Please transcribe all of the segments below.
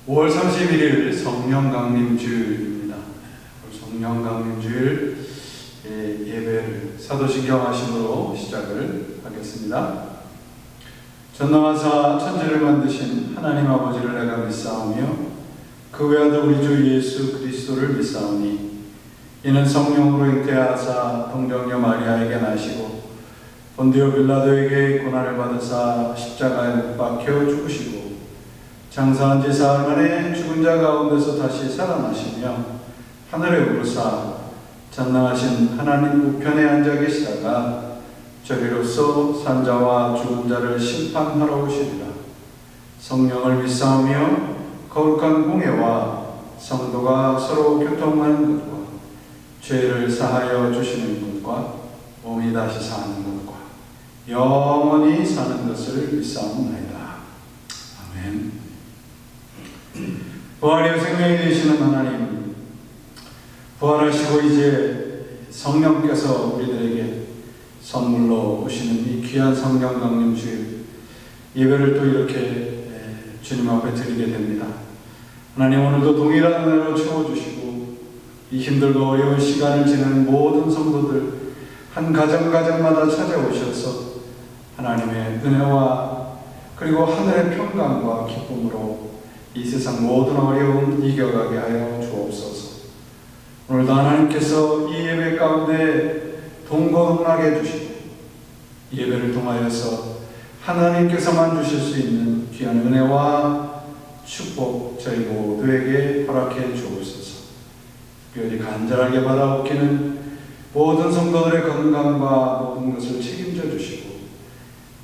5월 31일 성령강림주일입니다. 성령강림주일 예배를 사도신경 하심으로 시작을 하겠습니다. 전능하사 천지를 만드신 하나님 아버지를 내가 믿사오며 그 외아들 우리 주 예수 그리스도를 믿사오니 이는 성령으로 잉태하사 동정녀 마리아에게 나시고 본디오 빌라도에게 고난을 받으사 십자가에 못 박혀 죽으시고 장사한 지 사흘 만에 죽은 자 가운데서 다시 살아나시며 하늘에 오르사 전능하신 하나님 우편에 앉아 계시다가 저리로서 산자와 죽은 자를 심판하러 오시리라. 성령을 믿사오며 거룩한 공예와 성도가 서로 교통하는 것과 죄를 사하여 주시는 것과 몸이 다시 사는 것과 영원히 사는 것을 믿사옵나이다. 아멘. 부활의 생명이 되시는 하나님, 부활하시고 이제 성령께서 우리들에게 선물로 오시는 이 귀한 성령 강림 주일 예배를 또 이렇게 주님 앞에 드리게 됩니다. 하나님, 오늘도 동일한 은혜로 채워주시고 이 힘들고 어려운 시간을 지내는 모든 성도들 한 가정마다 찾아오셔서 하나님의 은혜와 그리고 하늘의 평강과 기쁨으로 이 세상 모든 어려움 이겨가게 하여 주옵소서. 오늘도 하나님께서 이 예배 가운데 동거동락해 해주시고 예배를 통하여서 하나님께서만 주실 수 있는 귀한 은혜와 축복 저희 모두에게 허락해 주옵소서. 특별히 간절하게 받아옵기는 모든 성도들의 건강과 모든 것을 책임져 주시고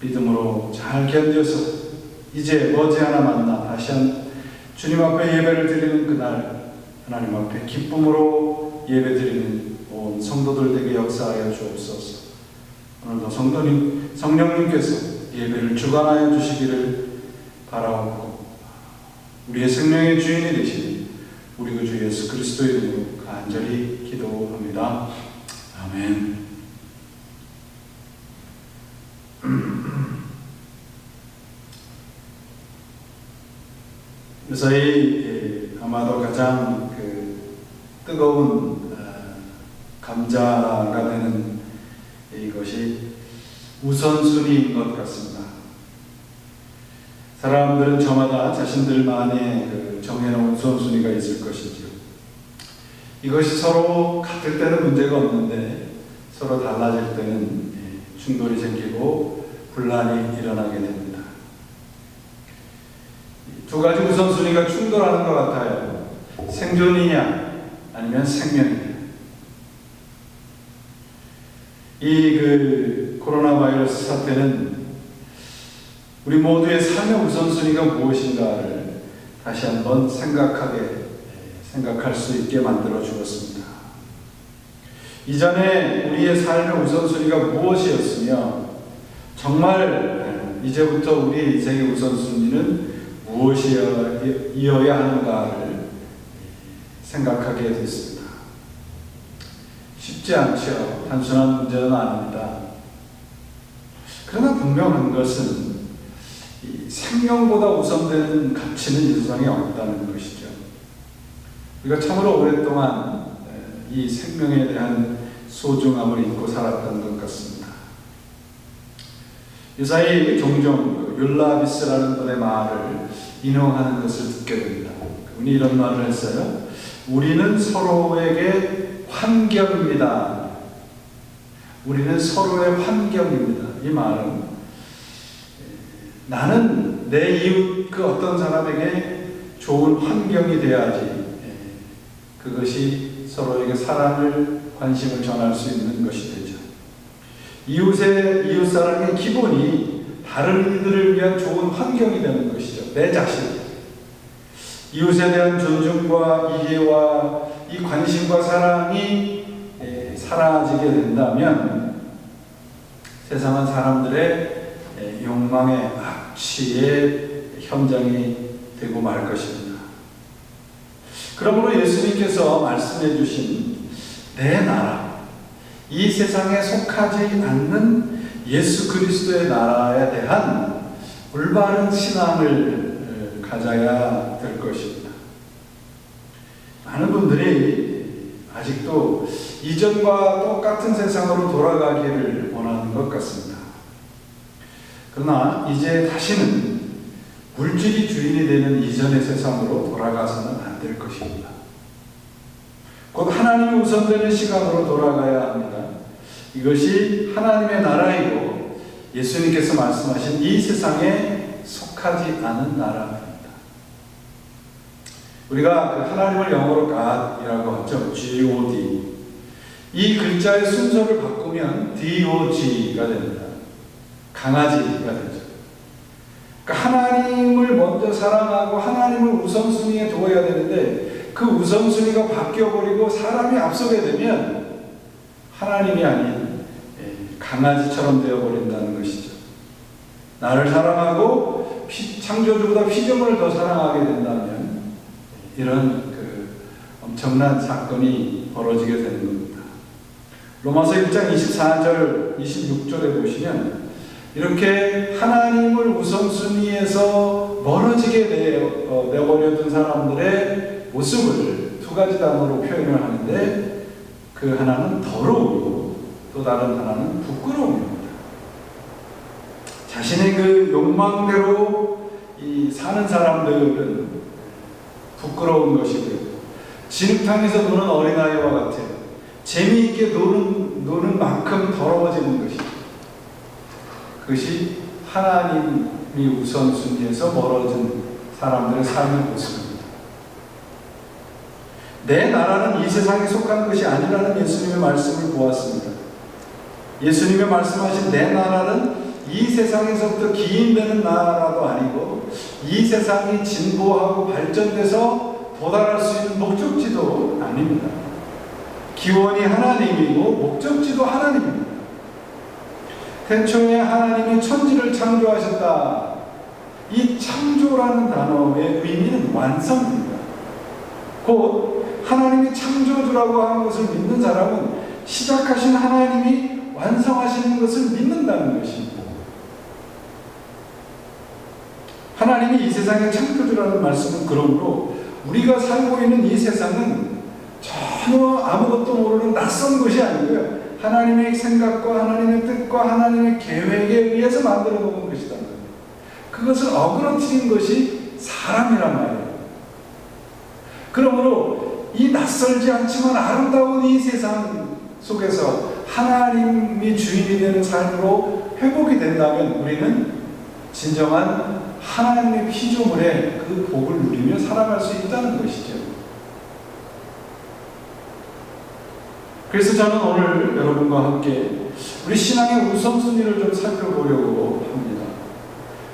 믿음으로 잘 견뎌서 이제 머지않아 만나 다시 한 주님 앞에 예배를 드리는 그날 하나님 앞에 기쁨으로 예배 드리는 온 성도들에게 역사하여 주옵소서. 오늘도 성령님께서 예배를 주관하여 주시기를 바라옵고 우리의 생명의 주인이 되시는 우리 구주 예수 그리스도의 이름으로 간절히 기도합니다. 아멘. 요사이 아마도 가장 뜨거운 감자가 되는 이것이 우선순위인 것 같습니다. 사람들은 저마다 자신들만의 정해놓은 우선순위가 있을 것이지요. 이것이 서로 같을 때는 문제가 없는데 서로 달라질 때는 충돌이 생기고 분란이 일어나게 됩니다. 두 가지 우선순위가 충돌하는 것 같아요. 생존이냐 아니면 생명이냐. 이 코로나 바이러스 사태는 우리 모두의 삶의 우선순위가 무엇인가를 다시 한번 생각할 수 있게 만들어 주었습니다. 이전에 우리의 삶의 우선순위가 무엇이었으며 정말 이제부터 우리 인생의 우선순위는 무엇이어야 하는가를 생각하게 됐습니다. 쉽지 않죠. 단순한 문제는 아닙니다. 그러나 분명한 것은 생명보다 우선되는 가치는 이 세상에 없다는 것이죠. 우리가 참으로 오랫동안 이 생명에 대한 소중함을 잊고 살았던 것 같습니다. 유사히 종종 율라비스라는 분의 말을 인용하는 것을 듣게 됩니다. 그분이 이런 말을 했어요. 우리는 서로에게 환경입니다. 우리는 서로의 환경입니다. 이 말은 나는 내 이웃 어떤 사람에게 좋은 환경이 돼야지 그것이 서로에게 사랑을 관심을 전할 수 있는 것이 되죠. 이웃사랑의 기본이 다른 이들을 위한 좋은 환경이 되는 것이죠. 내 자신. 이웃에 대한 존중과 이해와 이 관심과 사랑이 사라지게 된다면 세상은 사람들의 욕망의 악취의 현장이 되고 말 것입니다. 그러므로 예수님께서 말씀해 주신 내 나라, 이 세상에 속하지 않는 예수 그리스도의 나라에 대한 올바른 신앙을 가져야 될 것입니다. 많은 분들이 아직도 이전과 똑같은 세상으로 돌아가기를 원하는 것 같습니다. 그러나 이제 다시는 물질이 주인이 되는 이전의 세상으로 돌아가서는 안 될 것입니다. 곧 하나님이 우선되는 시간으로 돌아가야 합니다. 이것이 하나님의 나라이고 예수님께서 말씀하신 이 세상에 속하지 않은 나라입니다. 우리가 그 하나님을 영어로 God이라고 하죠. G-O-D. 이 글자의 순서를 바꾸면 D-O-G가 됩니다. 강아지가 되죠. 그러니까 하나님을 먼저 사랑하고 하나님을 우선순위에 두어야 되는데 그 우선순위가 바뀌어버리고 사람이 앞서게 되면 하나님이 아닌 강아지처럼 되어버린다는 것이죠. 나를 사랑하고 창조주보다 피조물을 더 사랑하게 된다면 이런 엄청난 사건이 벌어지게 되는 겁니다. 로마서 1장 24절 26절에 보시면 이렇게 하나님을 우선순위에서 멀어지게 내버려둔 사람들의 모습을 두 가지 단어로 표현을 하는데 그 하나는 더러움이고 또 다른 하나는 부끄러움입니다. 자신의 그 욕망대로 사는 사람들은 부끄러운 것이고요. 진흙탕에서 노는 어린아이와 같아요. 재미있게 노는 만큼 더러워지는 것이죠. 그것이 하나님이 우선순위에서 멀어진 사람들의 삶의 모습입니다. 내 나라는 이 세상에 속한 것이 아니라는 예수님의 말씀을 보았습니다. 예수님의 말씀하신 내 나라는 이 세상에서부터 기인되는 나라도 아니고 이 세상이 진보하고 발전돼서 도달할 수 있는 목적지도 아닙니다. 기원이 하나님이고 목적지도 하나님입니다. 태초에 하나님이 천지를 창조하셨다. 이 창조라는 단어의 의미는 완성입니다. 곧 하나님이 창조주라고 하는 것을 믿는 사람은 시작하신 하나님이 완성하시는 것을 믿는다는 것입니다. 하나님이 이 세상의 창조주라는 말씀은 그러므로 우리가 살고 있는 이 세상은 전혀 아무것도 모르는 낯선 것이 아니고요. 하나님의 생각과 하나님의 뜻과 하나님의 계획에 의해서 만들어 놓은 것이다. 그것을 어그러뜨린 것이 사람이란 말이에요. 그러므로 이 낯설지 않지만 아름다운 이 세상 속에서 하나님이 주인이 되는 삶으로 회복이 된다면 우리는 진정한 하나님의 피조물의 그 복을 누리며 살아갈 수 있다는 것이죠. 그래서 저는 오늘 여러분과 함께 우리 신앙의 우선순위를 좀 살펴보려고 합니다.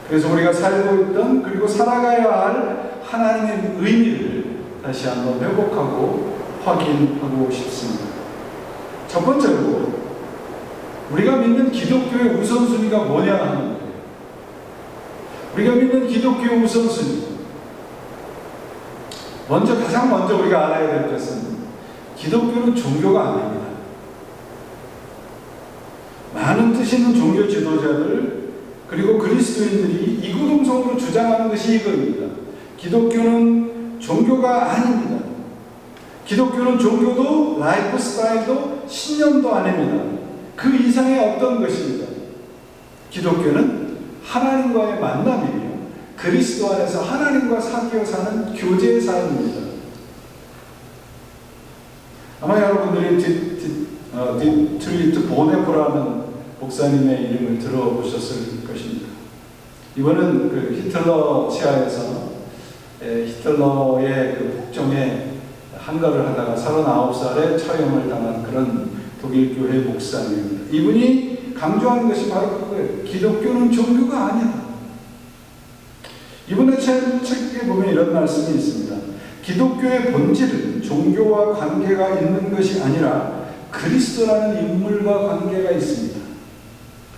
그래서 우리가 살고 있던 그리고 살아가야 할 하나님의 의미를 다시 한번 회복하고 확인하고 싶습니다. 첫 번째로 우리가 믿는 기독교의 우선순위가 뭐냐 하는 거예요. 우리가 믿는 기독교의 우선순위, 가장 먼저 우리가 알아야 될 것은 기독교는 종교가 아닙니다. 많은 뜻 있는 종교 지도자들 그리고 그리스도인들이 이구동성으로 주장하는 것이 이겁니다. 기독교는 종교가 아닙니다. 기독교는 종교도 라이프 스타일도 신념도 아닙니다. 그 이상의 어떤 것입니다. 기독교는 하나님과의 만남이며 그리스도 안에서 하나님과 사귀어 사는 교제의 삶입니다. 아마 여러분들이 디트리트 보네코라는 목사님의 이름을 들어보셨을 것입니다. 이번은 그 히틀러 치하에서 히틀러의 그 폭정에 한가를 하다가 39살에 처형을 당한 그런 독일 교회 목사님입니다. 이분이 강조하는 것이 바로 그거예요. 기독교는 종교가 아니야. 이분의 책에 보면 이런 말씀이 있습니다. 기독교의 본질은 종교와 관계가 있는 것이 아니라 그리스도라는 인물과 관계가 있습니다.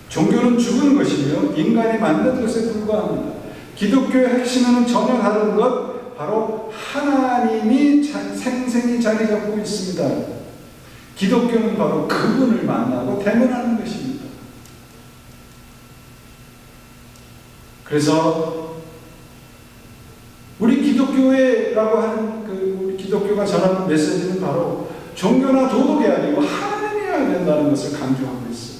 종교는 죽은 것이며 인간이 만든 것에 불과합니다. 기독교의 핵심에는 전혀 다른 것, 바로 하나님이 생생히 자리 잡고 있습니다. 기독교는 바로 그분을 만나고 대면하는 것입니다. 그래서 우리 기독교회라고 하는 우리 기독교 기독교가 전하는 메시지는 바로 종교나 도덕이 아니고 하나님이어야 된다는 것을 강조하고 있어요.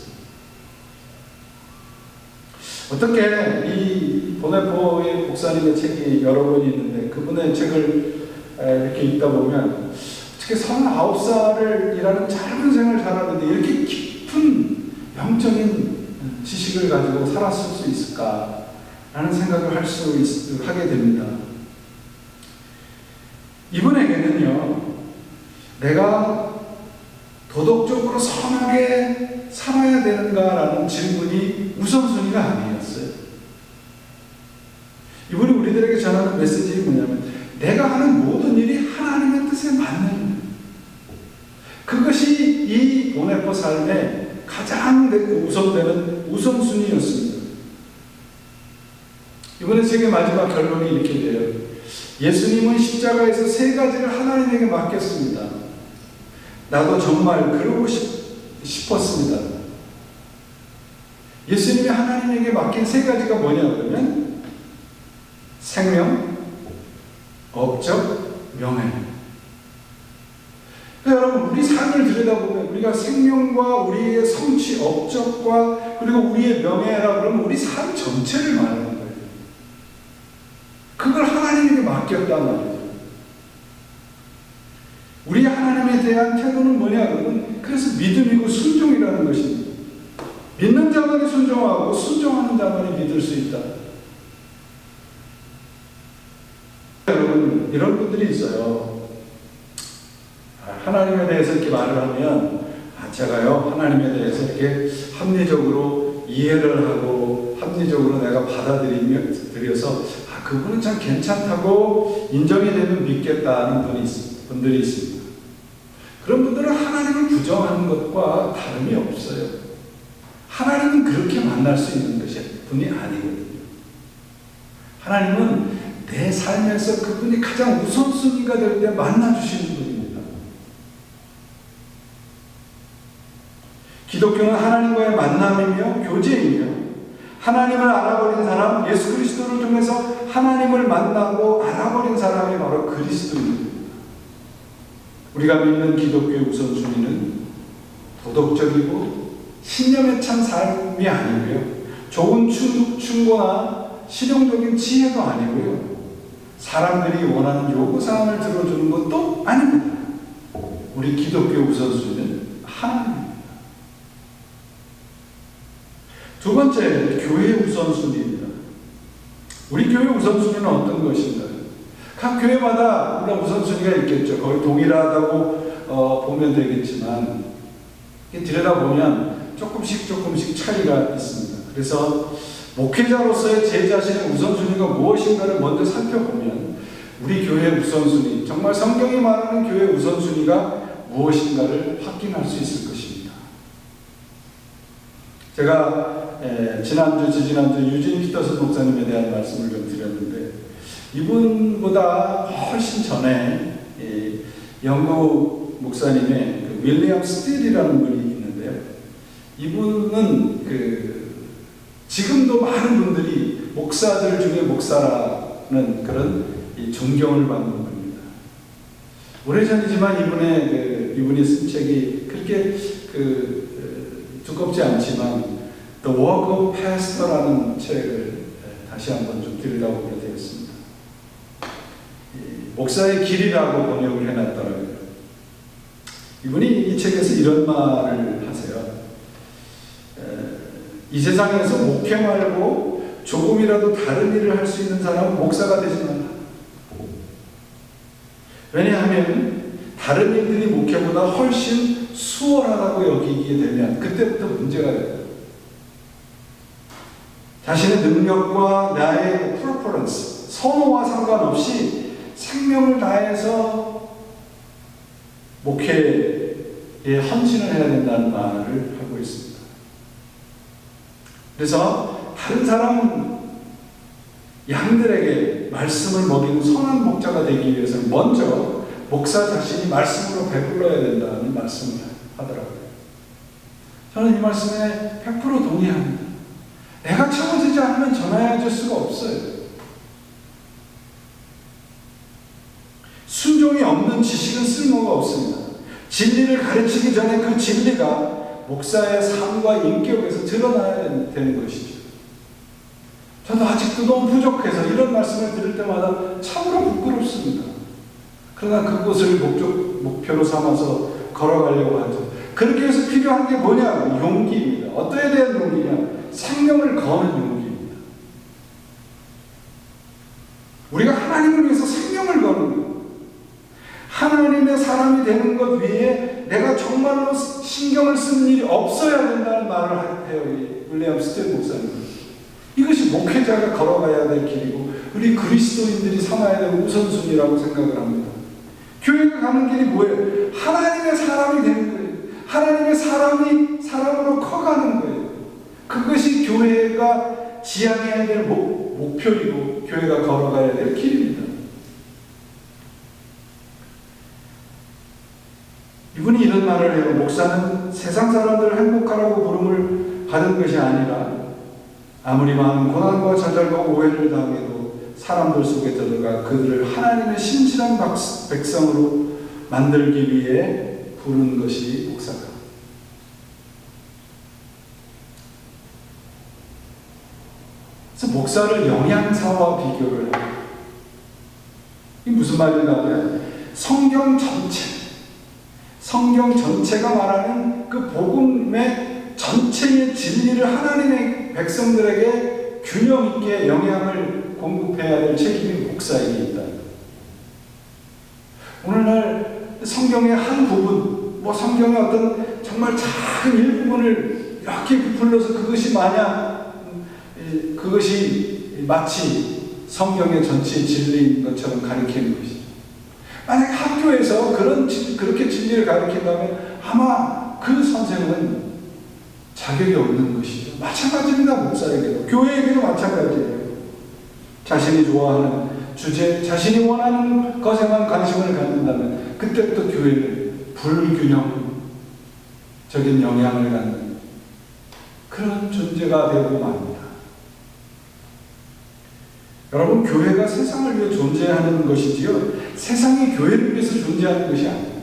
어떻게 이 보네포의 목사님의 책이 여러 권이 있는데 그분의 책을 이렇게 읽다 보면 어떻게 39살이라는 짧은 생을 살았는데 이렇게 깊은 영적인 지식을 가지고 살았을 수 있을까라는 생각을 하게 됩니다. 이분에게는요, 내가 도덕적으로 선하게 살아야 되는가라는 질문이 우선순위가 아니었어요. 이분이 우리들에게 전하는 메시지가 뭐냐면 내가 하는 모든 일이 하나님의 뜻에 맞는, 그것이 이 보네포 삶의 가장 우선되는 우선순위였습니다. 이번에 책의 마지막 결론이 이렇게 돼요. 예수님은 십자가에서 3가지를 하나님에게 맡겼습니다. 나도 정말 그러고 싶었습니다. 예수님이 하나님에게 맡긴 3가지가 뭐냐 그러면 생명, 업적, 명예. 그러니까 여러분, 우리 삶을 들여다보면 우리가 생명과 우리의 성취, 업적과 그리고 우리의 명예라고 그러면 우리 삶 전체를 말하는 거예요. 그걸 하나님에게 맡겼단 말이죠. 우리 하나님에 대한 태도는 뭐냐 그러면 그래서 믿음이고 순종이라는 것입니다. 믿는 자만이 순종하고 순종하는 자만이 믿을 수 있다. 여러분, 이런 분들이 있어요. 하나님에 대해서 이렇게 말을 하면 제가요 하나님에 대해서 이렇게 합리적으로 이해를 하고 합리적으로 내가 받아들여서 그분은 참 괜찮다고 인정이 되면 믿겠다는 분들이 있습니다. 그런 분들은 하나님을 부정하는 것과 다름이 없어요. 하나님은 그렇게 만날 수 있는 분이 아니거든요. 하나님은 내 삶에서 그분이 가장 우선순위가 될 때 만나주시는 분입니다. 기독교는 하나님과의 만남이며 교제이며 하나님을 알아버린 사람, 예수 그리스도를 통해서 하나님을 만나고 알아버린 사람이 바로 그리스도입니다. 우리가 믿는 기독교의 우선순위는 도덕적이고 신념에 찬 삶이 아니고요, 좋은 충고나 실용적인 지혜도 아니고요, 사람들이 원하는 요구사항을 들어주는 것도 아닙니다. 우리 기독교 우선순위는 하나님입니다. 두 번째, 교회 우선순위입니다. 우리 교회 우선순위는 어떤 것인가요? 각 교회마다 물론 우선순위가 있겠죠. 거의 동일하다고 보면 되겠지만 들여다보면 조금씩 차이가 있습니다. 그래서 목회자로서의 제 자신의 우선순위가 무엇인가를 먼저 살펴보면 우리 교회의 우선순위, 정말 성경이 말하는 교회의 우선순위가 무엇인가를 확인할 수 있을 것입니다. 제가 지지난주 유진 피터슨 목사님에 대한 말씀을 좀 드렸는데 이분보다 훨씬 전에 영국 목사님의 윌리엄 스틸이라는 분이 있는데요. 이분은 지금도 많은 분들이 목사들 중에 목사라는 그런 존경을 받는 분입니다. 오래전이지만 이분이 쓴 책이 그렇게 두껍지 않지만 The Work of Pastor라는 책을 다시 한번 좀 들여다보게 되었습니다. 목사의 길이라고 번역을 해놨더라고요. 이분이 이 책에서 이런 말을 하세요. 이 세상에서 목회 말고 조금이라도 다른 일을 할 수 있는 사람은 목사가 되지 말라. 왜냐하면 다른 일들이 목회보다 훨씬 수월하다고 여기게 되면 그때부터 문제가 돼요. 자신의 능력과 나의 프로퍼런스, 선호와 상관없이 생명을 다해서 목회에 헌신을 해야 된다는 말을 하고 있습니다. 그래서 다른 사람 양들에게 말씀을 먹이는 선한 목자가 되기 위해서는 먼저 목사 자신이 말씀으로 배불러야 된다는 말씀을 하더라고요. 저는 이 말씀에 100% 동의합니다. 내가 채워지지 않으면 전화해줄 수가 없어요. 순종이 없는 지식은 쓸모가 없습니다. 진리를 가르치기 전에 그 진리가 목사의 삶과 인격에서 드러나야 되는 것이죠. 저는 아직도 너무 부족해서 이런 말씀을 들을 때마다 참으로 부끄럽습니다. 그러나 그곳을 목표로 삼아서 걸어가려고 하죠. 그렇게 해서 필요한 게 뭐냐? 용기입니다. 어떠에 대한 용기냐? 생명을 거는 용기입니다. 우리가 하나님을 위해서 생명을 거는 거예요. 하나님의 사람이 되는 것 위에 내가 정말로 신경을 쓰는 일이 없어야 된다는 말을 해요. 윌리엄 스텔 목사님. 이것이 목회자가 걸어가야 될 길이고 우리 그리스도인들이 삼아야 될 우선순위라고 생각을 합니다. 교회가 가는 길이 뭐예요? 하나님의 사람이 되는 거예요. 하나님의 사람이 사람으로 커가는 거예요. 그것이 교회가 지향해야 될 목표이고 교회가 걸어가야 될 길입니다. 이분이 이런 말을 해요. 목사는 세상 사람들을 행복하라고 부름을 받은 것이 아니라 아무리 많은 고난과 좌절과 오해를 당해도 사람들 속에 들어가 그들을 하나님의 신실한 백성으로 만들기 위해 부른 것이 목사다. 그래서 목사를 영양사와 비교를 해요. 이게 무슨 말인가 하면 성경 전체가 말하는 그 복음의 전체의 진리를 하나님의 백성들에게 균형 있게 영향을 공급해야 될 책임이 목사에게 있다. 오늘날 성경의 한 부분, 성경의 어떤 정말 작은 일부분을 이렇게 불러서 그것이 마치 성경의 전체 진리인 것처럼 가르치는 것이죠. 만약 학교에서 그렇게 진리를 가르친다면 아마 그 선생은 자격이 없는 것이죠. 마찬가지입니다. 목사에게도. 교회에게도 마찬가지예요. 자신이 좋아하는 주제, 자신이 원하는 것에만 관심을 갖는다면 그때부터 교회는 불균형적인 영향을 갖는 그런 존재가 되고 맙니다. 여러분, 교회가 세상을 위해 존재하는 것이지요, 세상이 교회를 위해서 존재하는 것이 아닙니다.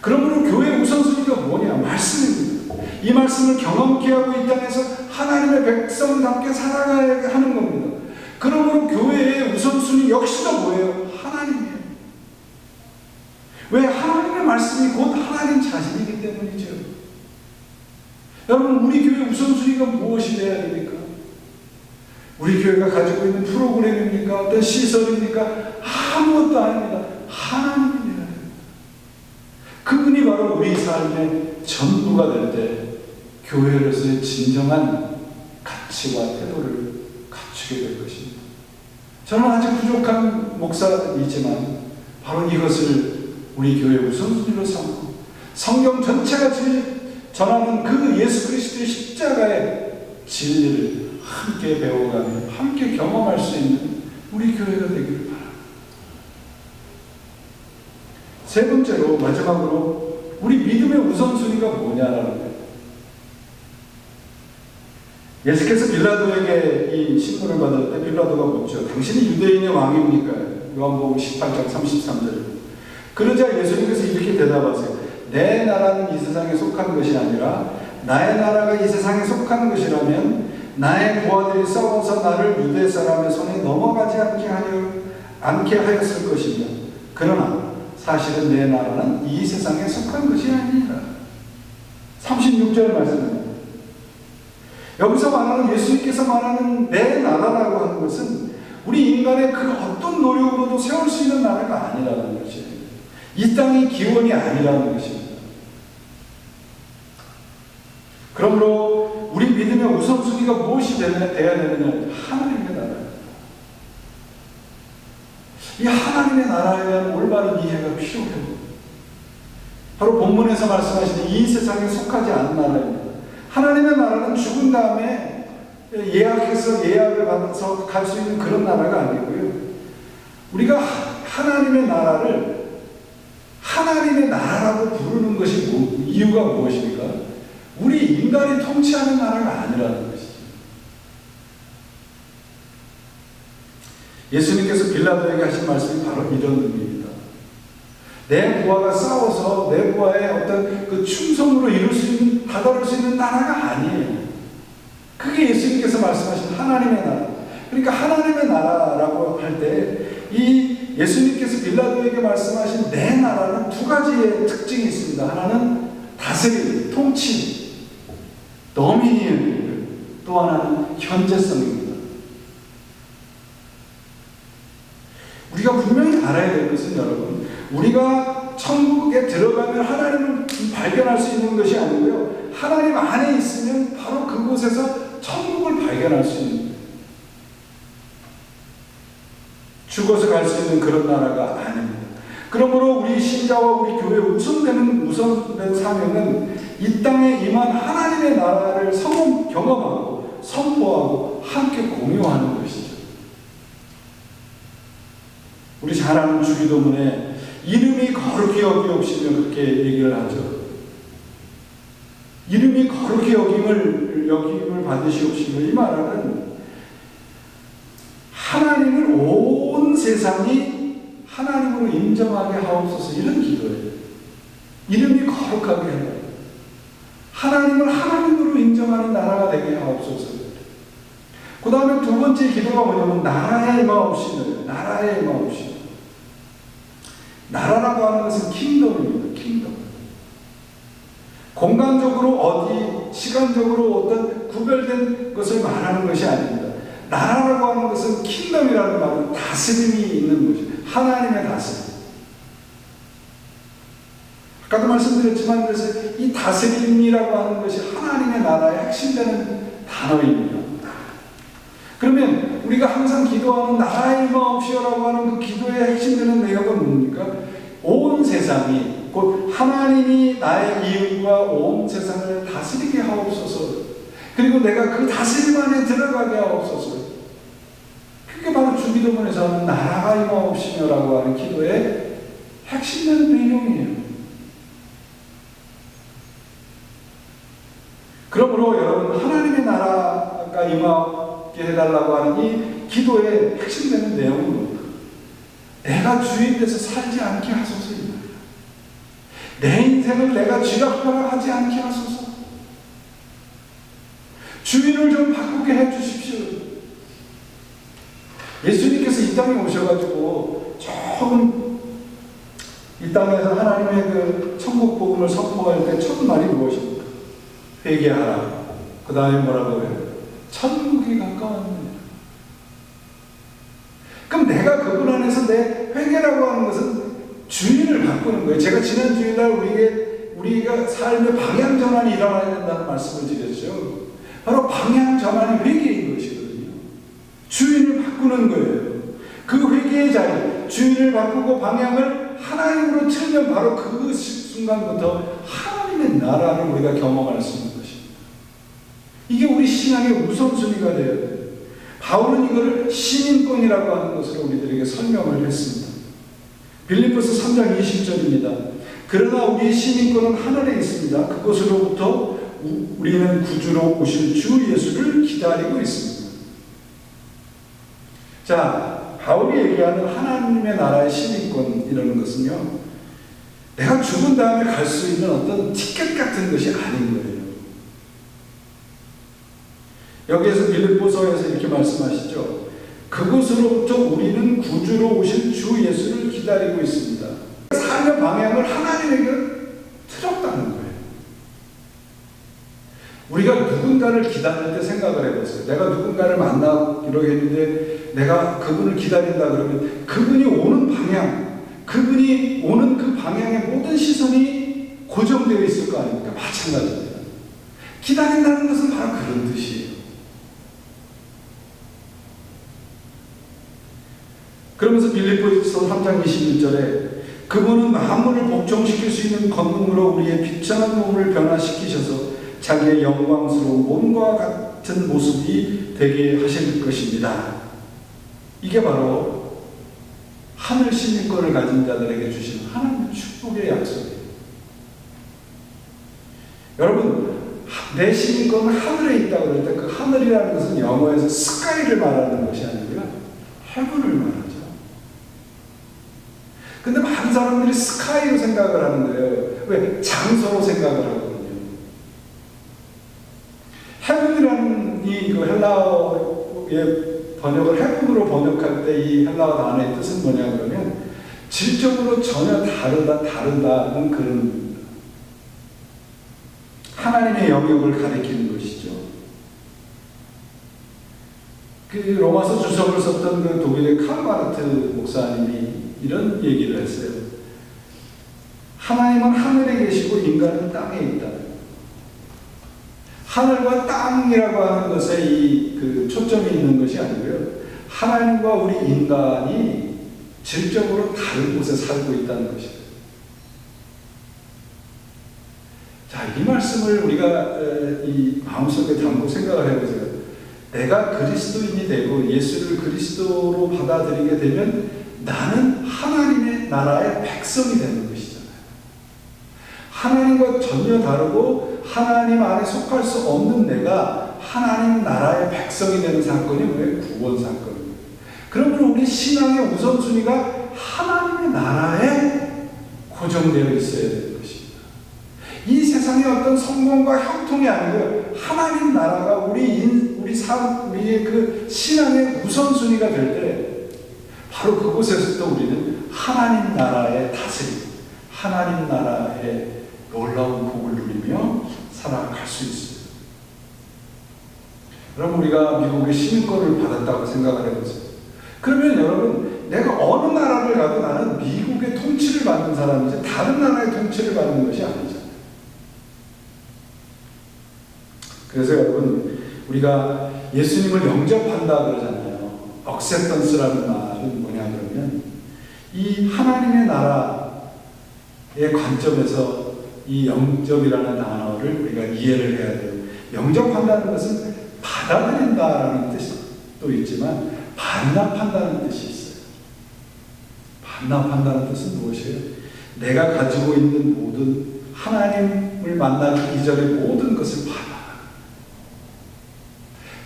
그러므로 교회의 우선순위가 뭐냐? 말씀입니다. 이 말씀을 경험케 하고 이 땅에서 하나님의 백성답게 살아가야 하는 겁니다. 그러므로 교회의 우선순위 역시도 뭐예요? 하나님이에요. 왜? 하나님의 말씀이 곧 하나님 자신이기 때문이죠. 여러분, 우리 교회의 우선순위가 무엇이 되어야 됩니까? 우리 교회가 가지고 있는 프로그램입니까? 어떤 시설입니까? 아무것도 아닙니다. 하나님입니다. 그분이 바로 우리 삶의 전부가 될 때 교회로서의 진정한 가치와 태도를 갖추게 될 것입니다. 저는 아직 부족한 목사이지만 바로 이것을 우리 교회의 우선순위로 삼고 성경 전체가 전하는 그 예수 그리스도의 십자가의 진리를 함께 배워가며 함께 경험할 수 있는 우리 교회가 되기를 바랍니다. 세 번째로, 마지막으로 우리 믿음의 우선순위가 뭐냐라는 거예요. 예수께서 빌라도에게 이 신문을 받을 때 빌라도가 묻죠. 당신이 유대인의 왕입니까? 요한복음 18장 33절. 그러자 예수님께서 이렇게 대답하세요. 내 나라는 이 세상에 속한 것이 아니라 나의 나라가 이 세상에 속한 것이라면 나의 부하들이 싸워서 나를 유대 사람의 손에 넘어가지 않게 하였을 것이며, 그러나 사실은 내 나라는 이 세상에 속한 것이 아니라. 36절 말씀입니다. 여기서 말하는, 예수님께서 말하는 내 나라라고 하는 것은 우리 인간의 그 어떤 노력으로도 세울 수 있는 나라가 아니라는 것이에요. 이 땅이 기원이 아니라는 것입니다. 그러므로 우리 믿음의 우선순위가 무엇이 되어야 되느냐? 하나님의 나라입니다. 이 하나님의 나라에 대한 올바른 이해가 필요해요. 바로 본문에서 말씀하시는 이 세상에 속하지 않은 나라입니다. 하나님의 나라는 죽은 다음에 예약을 받아서 갈 수 있는 그런 나라가 아니고요. 우리가 하나님의 나라를 하나님의 나라라고 부르는 것이 이유가 무엇입니까? 우리 인간이 통치하는 나라가 아니라는 것이죠. 예수님께서 빌라도에게 하신 말씀이 바로 이런 의미입니다. 내 부하가 싸워서 내 부하의 어떤 그 충성으로 다다를 수 있는 나라가 아니에요. 그게 예수님께서 말씀하신 하나님의 나라. 그러니까 하나님의 나라라고 할 때 이 예수님께서 빌라도에게 말씀하신 내 나라는 두 가지의 특징이 있습니다. 하나는 다스림, 통치, 도미니언, 또 하나는 현재성입니다. 우리가 분명히 알아야 될 것은 여러분, 우리가 천국에 들어가면 하나님을 발견할 수 있는 것이 아니고요, 하나님 안에 있으면 바로 그곳에서 천국을 발견할 수 있는 거예요. 죽어서 갈 수 있는 그런 나라가 아닙니다. 그러므로 우리 신자와 우리 교회의 우선된 사명은 이 땅에 임한 하나님의 나라를 경험하고 선포하고 함께 공유하는 것이죠. 우리 잘 아는 주기도문에 이름이 거룩히 여기옵시며 그렇게 얘기를 하죠. 이름이 거룩히 여김을 받으시옵시며, 이 말은 하나님을 온 세상이 하나님으로 인정하게 하옵소서, 이런 기도예요. 이름이 거룩하게 해라. 하나님을 하나님으로 인정하는 나라가 되게 하옵소서. 그 다음에 두 번째 기도가 뭐냐면 나라에 임하옵시며, 나라에 임하옵시며. 나라라고 하는 것은 킹덤입니다. 킹덤. 공간적으로 시간적으로 어떤 구별된 것을 말하는 것이 아닙니다. 나라라고 하는 것은 킹덤이라는 말은 다스림이 있는 것이죠. 하나님의 다스림. 아까도 말씀드렸지만, 그래서 이 다스림이라고 하는 것이 하나님의 나라의 핵심되는 단어입니다. 그러면 우리가 항상 기도하는 나라의 임하옵시오라고 하는 그 기도의 핵심되는 내용은 뭡니까? 온 세상이, 곧 하나님이 나의 이웃과 온 세상을 다스리게 하옵소서. 그리고 내가 그 다스림 안에 들어가게 하옵소서. 그게 바로 주기도문에서 하는 나라가 임하옵시며라고 하는 기도의 핵심되는 내용이에요. 그러므로 여러분, 하나님의 나라가 임하게 해달라고 하는 이 기도의 핵심되는 내용은 뭡니까? 내가 주인 돼서 살지 않게 하소서입니다. 내 인생을 내가 쥐락펴락하지 않게 하소서. 주인을 좀 바꾸게 해주십시오. 예수님께서 이 땅에 오셔가지고 조금 이 땅에서 하나님의 그 천국 복음을 선포할 때 첫 말이 무엇입니까? 회개하라. 그 다음에 뭐라고 해요? 천국이 가까웠느니라. 그럼 내가 그분 안에서 내 회개라고 하는 것은 주인을 바꾸는 거예요. 제가 지난 주일날 우리가 삶의 방향 전환이 일어나야 된다는 말씀을 드렸죠. 바로 방향 전환이 회개인 것이거든요. 주인을 바꾸는 거예요. 그 회개의 자리, 주인을 바꾸고 방향을 하나님으로 틀면 바로 그 순간부터 하나님의 나라를 우리가 경험할 수 있는 것입니다. 이게 우리 신앙의 우선순위가 되어야 돼요. 바울은 이거를 시민권이라고 하는 것으로 우리들에게 설명을 했습니다. 빌립보서 3장 20절입니다. 그러나 우리의 시민권은 하늘에 있습니다. 그곳으로부터 우리는 구주로 오실 주 예수를 기다리고 있습니다. 자, 바울이 얘기하는 하나님의 나라의 시민권이라는 것은요, 내가 죽은 다음에 갈 수 있는 어떤 티켓 같은 것이 아닌 거예요. 여기에서 빌립보서에서 이렇게 말씀하시죠. 그곳으로부터 우리는 구주로 오실 주 예수를 기다리고 있습니다. 삶의 방향을 하나님에게 틀었다는 거예요. 우리가 누군가를 기다릴 때 생각을 해보세요. 내가 누군가를 만나기로 했는데 내가 그분을 기다린다 그러면 그분이 오는 방향, 그분이 오는 그 방향의 모든 시선이 고정되어 있을 거 아닙니까? 마찬가지입니다. 기다린다는 것은 바로 그런 뜻이에요. 그러면서 빌립보서 3장 21절에 그분은 만물을 복종시킬 수 있는 권능으로 우리의 비천한 몸을 변화시키셔서 자기의 영광스러운 몸과 같은 모습이 되게 하실 것입니다. 이게 바로 하늘 시민권을 가진 자들에게 주시는 하나님의 축복의 약속이에요. 여러분, 내 시민권은 하늘에 있다고 그럴 때 그 하늘이라는 것은 영어에서 스카이를 말하는 것이 아니고요, 헤븐을 말하죠. 근데 많은 사람들이 스카이로 생각을 하는 거예요. 왜? 장소로 생각을 하거든요. 헤븐이라는 이 헬라어의 번역을 헤븐으로 번역할 때 이 헬라어 단어의 뜻은 뭐냐 그러면 질적으로 전혀 다르다는 그런 하나님의 영역을 가리키는 것이죠. 그 로마서 주석을 썼던 그 독일의 칼마르트 목사님이 이런 얘기를 했어요. 하나님은 하늘에 계시고 인간은 땅에 있다. 하늘과 땅이라고 하는 것에 그 초점이 있는 것이 아니고요. 하나님과 우리 인간이 질적으로 다른 곳에 살고 있다는 것입니다. 자, 이 말씀을 우리가 이 마음속에 담고 생각을 해보세요. 내가 그리스도인이 되고 예수를 그리스도로 받아들이게 되면 나는 하나님의 나라의 백성이 되는 것이잖아요. 하나님과 전혀 다르고 하나님 안에 속할 수 없는 내가 하나님 나라의 백성이 되는 사건이 왜 구원 사건입니다. 그러면 우리 신앙의 우선순위가 하나님의 나라에 고정되어 있어야 되는 것입니다. 이 세상의 어떤 성공과 형통이 아니고요. 하나님 나라가 우리의 그 신앙의 우선순위가 될 때 바로 그곳에서부터 우리는 하나님 나라의 다스림, 하나님 나라의 놀라운 복을 누리며 살아갈 수 있어요. 여러분, 우리가 미국의 시민권을 받았다고 생각을 해보세요. 그러면 여러분, 내가 어느 나라를 가도 나는 미국의 통치를 받는 사람이지 다른 나라의 통치를 받는 것이 아니잖아요. 그래서 여러분, 우리가 예수님을 영접한다 그러잖아요. acceptance라는 말은 뭐냐 그러면 이 하나님의 나라의 관점에서 이 영접이라는 단어를 우리가 이해를 해야 돼요. 영접한다는 것은 받아들인다라는 뜻도 있지만 반납한다는 뜻이 있어요. 반납한다는 뜻은 무엇이에요? 내가 가지고 있는 모든 하나님을 만나기 이전의 모든 것을 받아.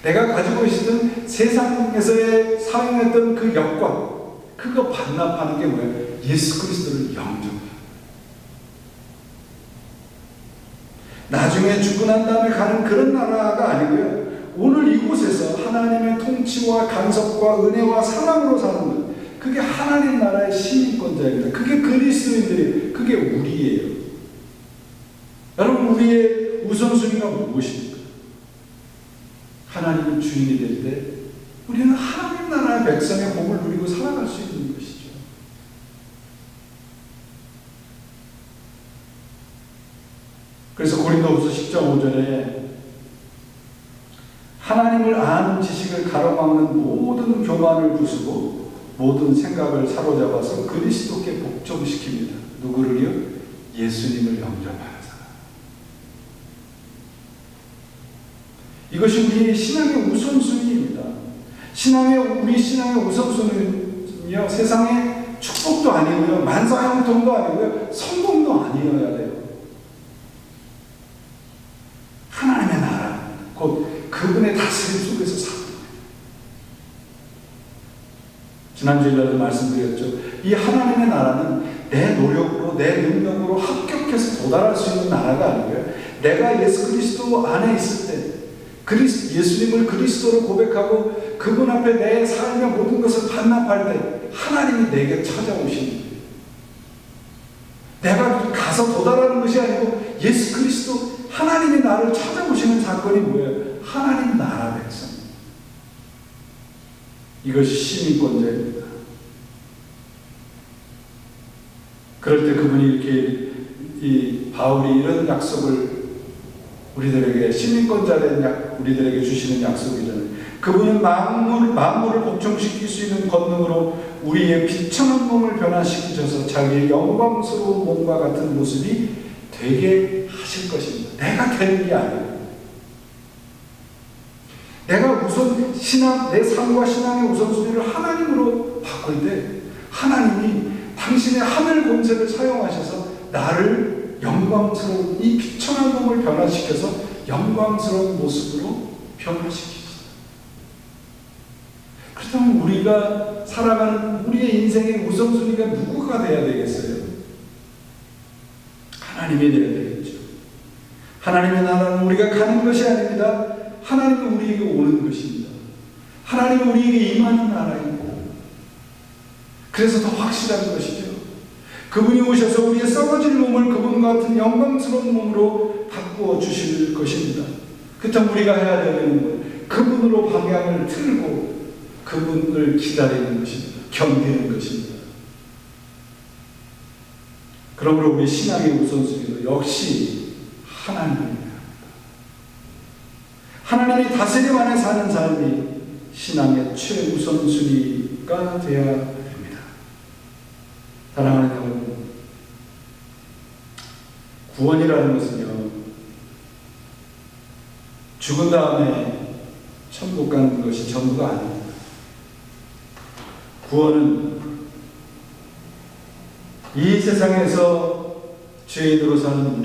내가 가지고 있었던 세상에서의 사용했던 그 여건, 그거 반납하는 게 뭐예요? 예수 그리스도를 영접해요. 나중에 죽고 난 다음에 가는 그런 나라가 아니고요. 오늘 이곳에서 하나님의 통치와 간섭과 은혜와 사랑으로 사는 것, 그게 하나님 나라의 시민권자입니다. 그게 그리스도인들이, 그게 우리예요. 여러분, 우리의 우선순위가 무엇입니까? 하나님의 주인이 될 때 우리는 하나님 나라의 백성의 복을 누리고 살아갈 수 있는 것이죠. 그래서 고린도후서 10장 5절에 하나님을 아는 지식을 가로막는 모든 교만을 부수고 모든 생각을 사로잡아서 그리스도께 복종시킵니다. 누구를요? 예수님을 영접하는 사람. 이것이 우리의 신앙의 우선순위입니다. 우리 신앙의 우선순위는요, 세상의 축복도 아니고요, 만사형통도 아니고요, 성공도 아니어야 돼요. 하나님의 나라, 곧 그분의 다스림 속에서 사는 거예요. 지난주일날도 말씀드렸죠. 이 하나님의 나라는 내 노력으로, 내 능력으로 합격해서 도달할 수 있는 나라가 아니고요, 내가 예수 그리스도 안에 있을 때 예수님을 그리스도로 고백하고 그분 앞에 내 삶의 모든 것을 반납할 때 하나님이 내게 찾아오시는 거예요. 내가 가서 도달하는 것이 아니고 예수 그리스도 하나님이 나를 찾아오시는 사건이 뭐예요? 하나님 나라 백성. 이것이 시민권자입니다. 그럴 때 그분이 이렇게 바울이 이런 약속을 우리들에게 시민권자된 우리들에게 주시는 약속이잖아요. 그분은 만물을 복종시킬 수 있는 권능으로 우리의 비천한 몸을 변화시키셔서 자기의 영광스러운 몸과 같은 모습이 되게 하실 것입니다. 내가 되는 게 아니에요. 내가 우선 내 삶과 신앙의 우선순위를 하나님으로 바꿀 때 하나님이 당신의 하늘 권세를 사용하셔서 나를 영광스러운 이 비천한 몸을 변화시켜서 영광스러운 모습으로 변화시키시다. 그렇다면 우리가 살아가는 우리의 인생의 우선순위가 누구가 돼야 되겠어요? 하나님이 되어야 되겠죠. 하나님의 나라는 우리가 가는 것이 아닙니다. 하나님이 우리에게 오는 것입니다. 하나님이 우리에게 임하는 나라이고, 그래서 더 확실한 것이죠. 그분이 오셔서 우리의 썩어질 몸을 그분 같은 영광스러운 몸으로 바꾸어 주실 것입니다. 그렇다면 우리가 해야 되는 것, 그분으로 방향을 틀고 그분을 기다리는 것입니다. 견디는 것입니다. 그러므로 우리 신앙의 우선순위도 역시 하나님입니다. 하나님이 다스림 안에 사는 삶이 신앙의 최우선순위가 되어야 됩니다. 사랑하는 여러분, 구원이라는 것은요, 죽은 다음에 천국 가는 것이 전부가 아닙니다. 구원은 이 세상에서 죄인으로 사는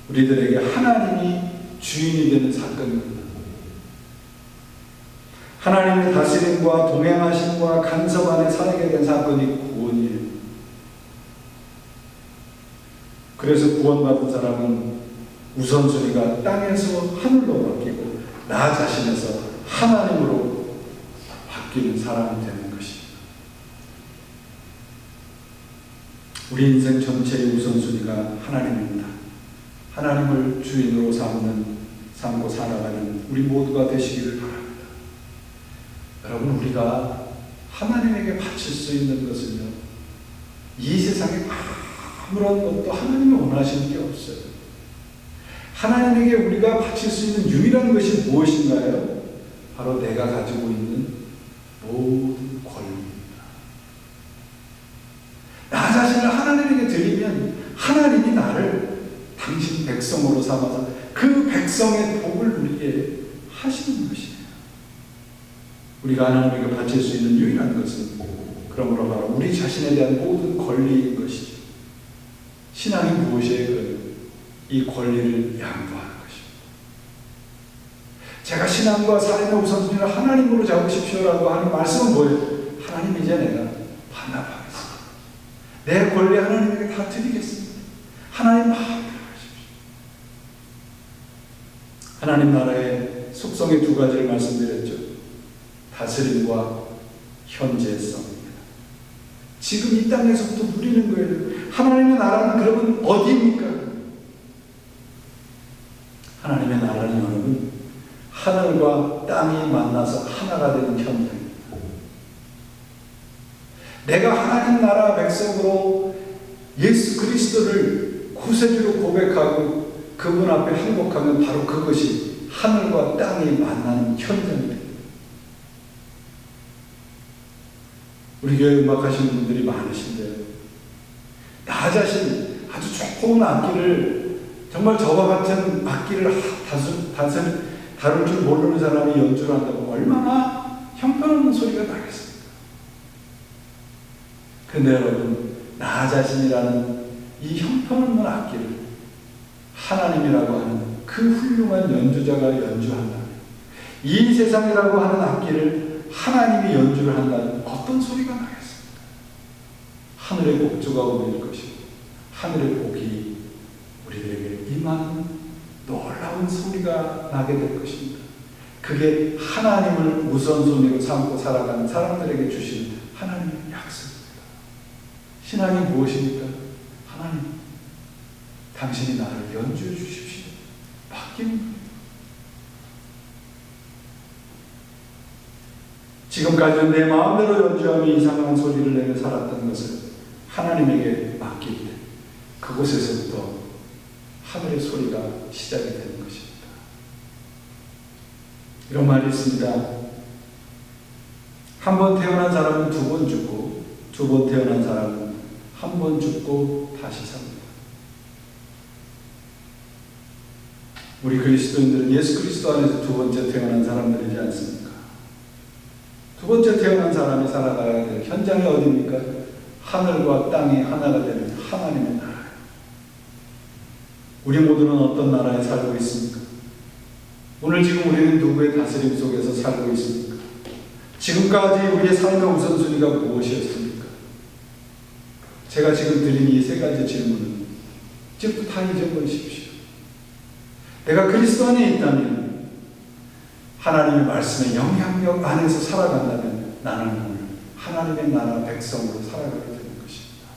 우리들에게 하나님이 주인이 되는 사건입니다. 하나님의 다스림과 동행하심과 간섭 안에 살게 된 사건이 구원이에요. 그래서 구원받은 사람은 우선순위가 땅에서 하늘로 바뀌고 나 자신에서 하나님으로 바뀌는 사람이 되는 것입니다. 우리 인생 전체의 우선순위가 하나님입니다. 하나님을 주인으로 삼고 살아가는 우리 모두가 되시기를 바랍니다. 여러분, 우리가 하나님에게 바칠 수 있는 것은요, 이 세상에 아무런 것도 하나님이 원하시는 게 없어요. 하나님에게 우리가 바칠 수 있는 유일한 것이 무엇인가요? 바로 내가 가지고 있는 모든 권리입니다. 나 자신을 하나님에게 드리면 하나님이 나를 당신 백성으로 삼아서 그 백성의 복을 누리게 하시는 것이에요. 우리가 하나님에게 바칠 수 있는 유일한 것은 그러므로 바로 우리 자신에 대한 모든 권리인 것이죠. 신앙이 무엇이에요? 이 권리를 양보하는 것입니다. 제가 신앙과 삶의 우선순위를 하나님으로 잡으십시오라고 하는 말씀은 뭐예요? 하나님, 이제 내가 반납하겠습니다. 내 권리 하나님에게 다 드리겠습니다. 하나님 마음대로 하십시오. 하나님 나라의 속성의 두 가지를 말씀드렸죠. 다스림과 현재성입니다. 지금 이 땅에서부터 누리는 거예요. 하나님의 나라는 그러면 어디입니까? 하나님의 나라는 여러분, 하늘과 땅이 만나서 하나가 되는 현장입니다. 내가 하나님 나라 백성으로 예수 그리스도를 구세주로 고백하고 그분 앞에 항복하면 바로 그것이 하늘과 땅이 만나는 현장입니다. 우리 교회 음악하시는 분들이 많으신데, 나 자신 아주 좋은 악기를, 정말 저와 같은 악기를 다룰 줄 모르는 사람이 연주를 한다고 얼마나 형편없는 소리가 나겠습니까? 근데 여러분, 나 자신이라는 이 형편없는 악기를 하나님이라고 하는 그 훌륭한 연주자가 연주한다면, 이 세상이라고 하는 악기를 하나님이 연주를 한다면 어떤 소리가 나겠습니까? 하늘의 복주가 울릴 것이고 하늘의 복이 우리들에게 임하는 놀라운 소리가 나게 될 것입니다. 그게 하나님을 우선순위로 삼고 살아가는 사람들에게 주신 하나님의 약속입니다. 신앙이 무엇입니까? 하나님, 당신이 나를 연주해 주십시오. 맡기는 겁니다. 지금까지는 내 마음대로 연주하며 이상한 소리를 내며 살았던 것을 하나님에게 맡길 때 그곳에서부터 하늘의 소리가 시작이 되는 것입니다. 이런 말이 있습니다. 한 번 태어난 사람은 두 번 죽고, 두 번 태어난 사람은 한 번 죽고 다시 삽니다. 우리 그리스도인들은 예수 그리스도 안에서 두 번째 태어난 사람들이지 않습니까? 두 번째 태어난 사람이 살아가야 될 현장이 어디입니까? 하늘과 땅이 하나가 되는 하나님의 나라예요. 우리 모두는 어떤 나라에 살고 있습니까? 오늘 지금 우리는 누구의 다스림 속에서 살고 있습니까? 지금까지 우리의 삶의 우선순위가 무엇이었습니까? 제가 지금 드린 이 세 가지 질문은 이제부터 다 잊어버리십시오. 내가 그리스도 안에 있다면, 하나님의 말씀의 영향력 안에서 살아간다면 나는 오늘 하나님의 나라 백성으로 살아가게 되는 것입니다.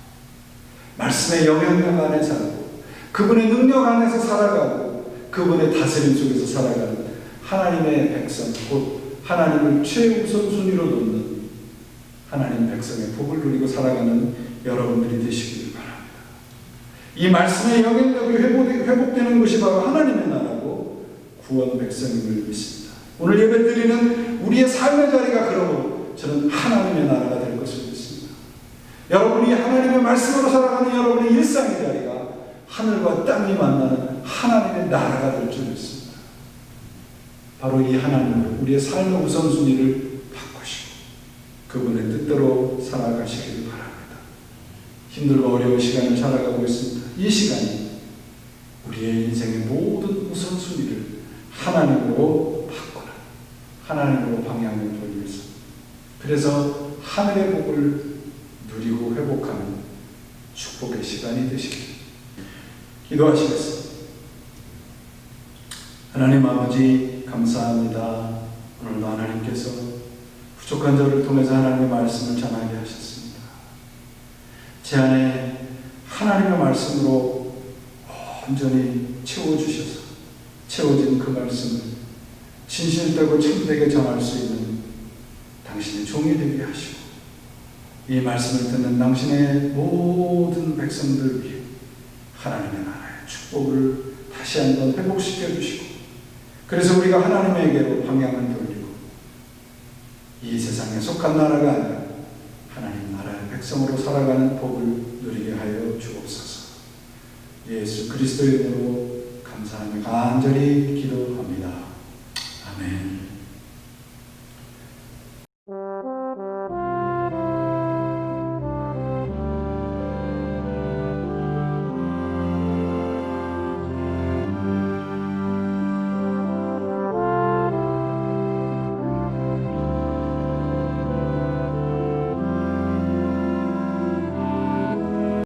말씀의 영향력 안에 살고 그분의 능력 안에서 살아가고 그분의 다스림 속에서 살아가는 하나님의 백성, 곧 하나님을 최우선 순위로 놓는 하나님 백성의 복을 누리고 살아가는 여러분들이 되시기를 바랍니다. 이 말씀의 영향력이 회복되는 것이 바로 하나님의 나라고 구원 백성임을 믿습니다. 오늘 예배드리는 우리의 삶의 자리가 그러고 저는 하나님의 나라가 될 것을 믿습니다. 여러분이 하나님의 말씀으로 살아가는 여러분의 일상의 자리가 하늘과 땅이 만나는 하나님의 나라가 될 줄 믿습니다. 바로 이 하나님을 우리의 삶의 우선순위를 바꾸시고 그분의 뜻대로 살아가시기를 바랍니다. 힘들고 어려운 시간을 살아가고 있습니다. 이 시간이 우리의 인생의 모든 우선순위를 하나님으로 바꾸는, 하나님으로 방향을 돌리면서, 그래서 하늘의 복을 누리고 회복하는 축복의 시간이 되시길 기도하시겠습니다. 하나님 아버지 감사합니다. 오늘도 하나님께서 부족한 저를 통해서 하나님의 말씀을 전하게 하셨습니다. 제 안에 하나님의 말씀으로 온전히 채워주셔서 채워진 그 말씀을 진실되고 참되게 전할 수 있는 당신의 종이 되게 하시고 이 말씀을 듣는 당신의 모든 백성들 위해 하나님의 나라의 축복을 다시 한번 회복시켜 주시고, 그래서 우리가 하나님에게로 방향을 돌리고 이 세상에 속한 나라가 아니라 하나님 나라의 백성으로 살아가는 복을 누리게 하여 주옵소서. 예수 그리스도의 이름으로 감사하며 간절히 기도합니다.